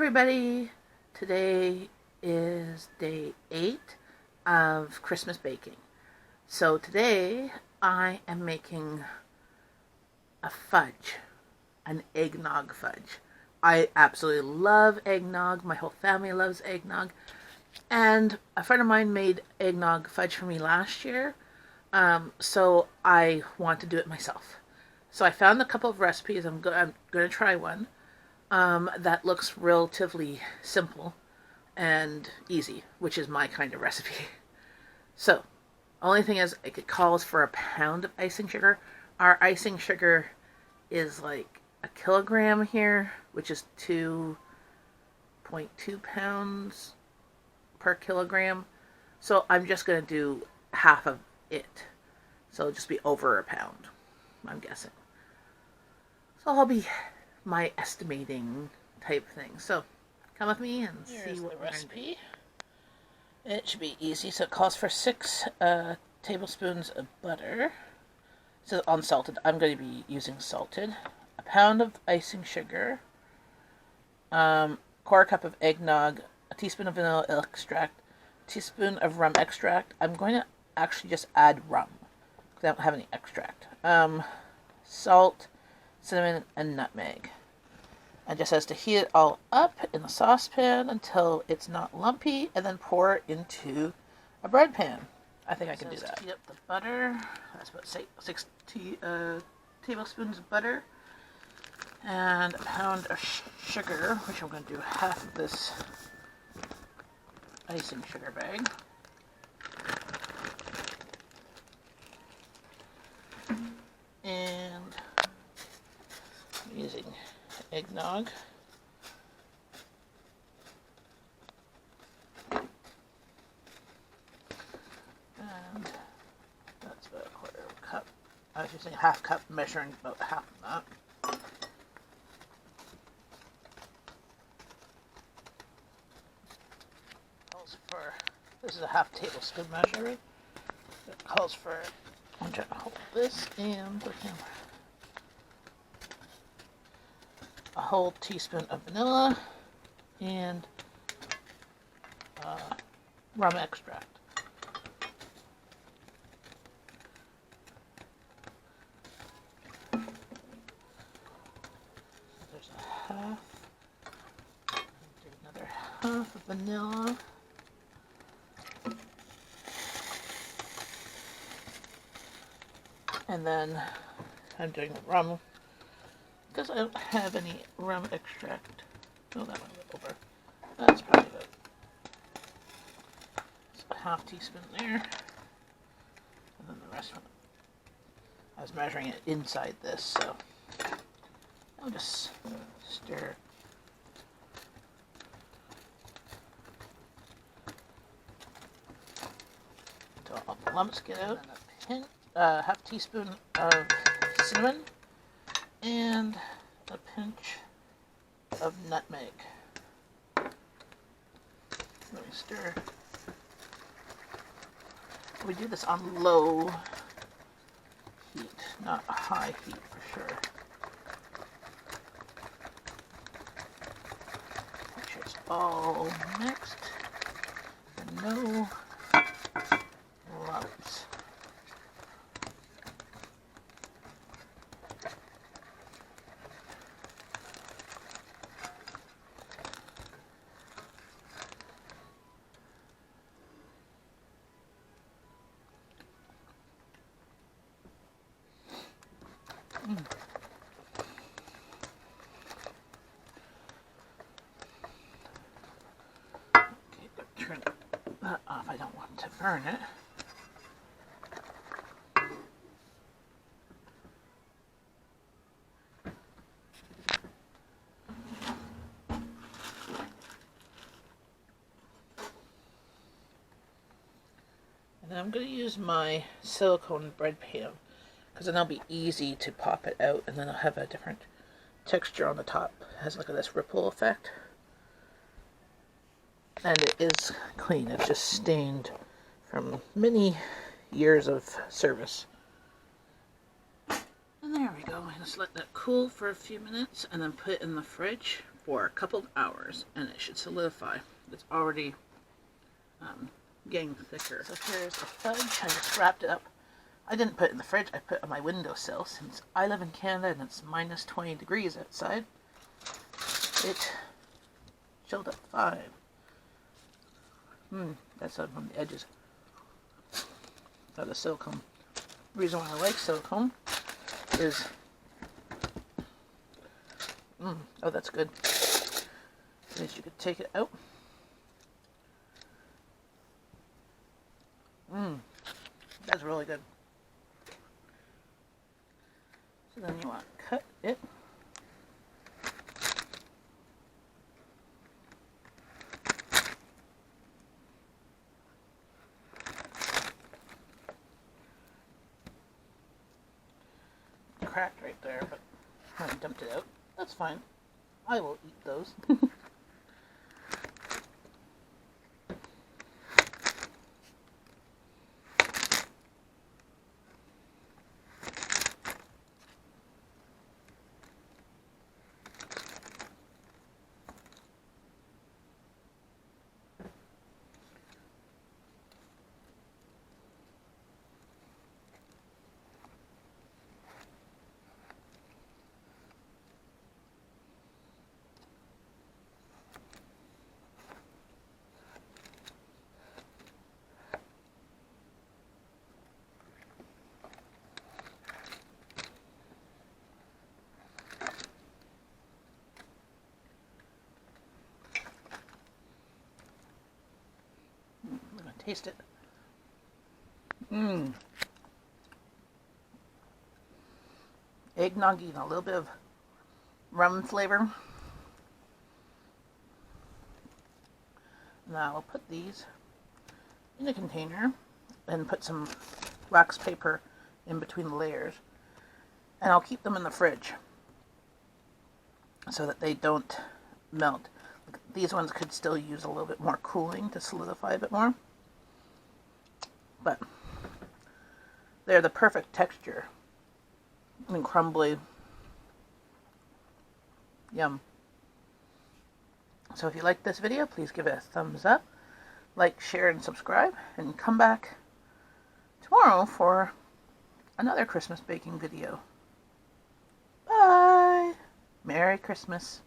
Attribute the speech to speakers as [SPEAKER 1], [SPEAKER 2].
[SPEAKER 1] everybody! Today is day 8 of Christmas baking. So today I am making a fudge, an eggnog fudge. I absolutely love eggnog. My whole family loves eggnog. And a friend of mine made eggnog fudge for me last year. So I want to do it myself. So I found a couple of recipes. I'm going to try one. That looks relatively simple and easy, which is my kind of recipe. So, only thing is, it calls for a pound of icing sugar. Our icing sugar is like a kilogram here, which is 2.2 pounds per kilogram. So I'm just going to do half of it. So it'll just be over a pound, I'm guessing. So I'll be my estimating type thing. So come with me and see what the recipe. It should be easy. So it calls for 6 tablespoons of butter. So unsalted. I'm going to be using salted. A pound of icing sugar. Quarter cup of eggnog. A teaspoon of vanilla extract. A teaspoon of rum extract. I'm going to actually just add rum because I don't have any extract. Salt, cinnamon, and nutmeg. And just has to heat it all up in the saucepan until it's not lumpy, and then pour it into a bread pan. I think I can do that. Heat up the butter. That's about 6 tablespoons of butter. And a pound of sugar, which I'm going to do half of this icing sugar bag. And I'm using eggnog. And that's about a quarter of a cup. I was using a half cup, measuring about half of that. This is a half tablespoon measure. It calls for, I'm trying to hold this and the camera. A whole teaspoon of vanilla and rum extract. There's a half. Do another half of vanilla. And then I'm doing rum because I don't have any rum extract. Oh, that went over. That's probably about a half teaspoon there. And then the rest of it. I was measuring it inside this, so I'll just stir. Until all the lumps get out. And half teaspoon of cinnamon and a pinch of nutmeg. Let me stir. We do this on low heat, not high heat for sure. Make sure it's all mixed and no lumps. Okay, turn that off. I don't want to burn it. And then I'm going to use my silicone bread pan because then it'll be easy to pop it out, and then I'll have a different texture on the top. It has like this ripple effect. And it is clean. It's just stained from many years of service. And there we go. Just let that cool for a few minutes and then put it in the fridge for a couple of hours and it should solidify. It's already getting thicker. So here's the fudge. I just wrapped it up. I didn't put it in the fridge. I put it on my windowsill since I live in Canada and it's minus 20 degrees outside. It chilled up 5. That's on from the edges. The silicone. The reason why I like silicone is, oh, that's good. At least you could take it out. That's really good. So then you want to cut it. Cracked right there, but I dumped it out. That's fine. I will eat those. I'm gonna taste it. Eggnoggy and a little bit of rum flavor. Now I'll put these in a container and put some wax paper in between the layers, and I'll keep them in the fridge so that they don't melt. These ones could still use a little bit more cooling to solidify a bit more, but they're the perfect texture and crumbly. Yum. So if you like this video, please give it a thumbs up, like, share, and subscribe, and come back tomorrow for another Christmas baking video. Bye! Merry Christmas.